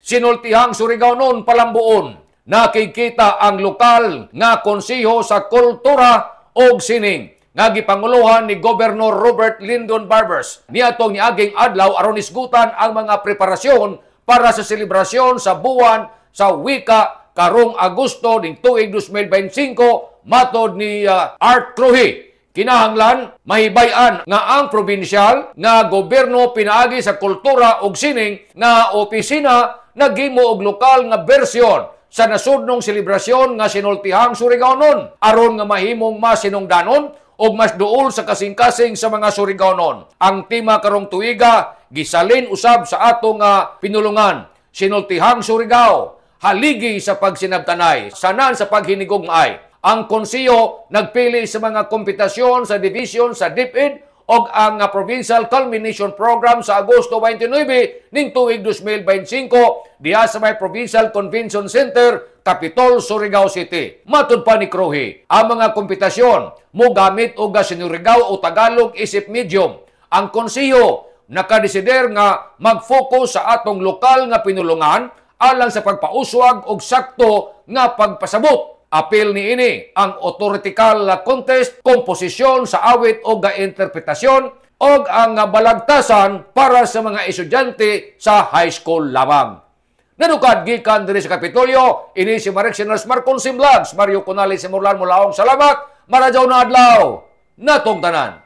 Sinultihang Surigao noon palambuon. Nakikita ang lokal nga konseho sa kultura o sining nga gipanguluhan ni Gobernador Robert Lyndon Barbers. Niadtong niaging adlaw aron isgutan ang mga preparasyon para sa selebrasyon sa buwan sa wika karong Agosto ning tuig 2025 matod ni Art Cruji. Kinahanglan mahibayan nga ang probinsyal nga gobyerno pinaagi sa kultura ug sining nga opisina naghimo og lokal nga bersyon sa nasudnong selebrasyon nga sinultihang Surigaonon aron nga mahimong mas sinungdanon ug mas duol sa kasing-kasing sa mga Surigaonon. Ang tema karong tuiga gisalin usab sa atong pinulungan, sinultihang Surigao, haligi sa pagsinabtanay, sanan sa paghinigog maay. Ang konseyo nagpili sa mga kompetisyon sa division sa DepEd o ang Provincial Culmination Program sa Agosto 29 ning tuig 2025 diha sa may Provincial Convention Center, Capitol, Surigao City. Matud pa ni Cruji, ang mga kompetisyon mo gamit og Sinurigaw o Tagalog isip medium. Ang konseyo nakadesider nga mag-focus sa atong lokal nga pinulungan alang sa pagpauswag og sakto nga pagpasabot. Apil ni ini ang authoritical contest, komposisyon sa awit o interpretasyon o ang balagtasan para sa mga estudyante sa high school lamang. Nanukad gikan diri sa Kapitolyo, ini si Marek Sinars Marcon Vlogs, Mario Conali Simurlan Mulaong. Salamat, maradyaw na adlaw, natong tanan.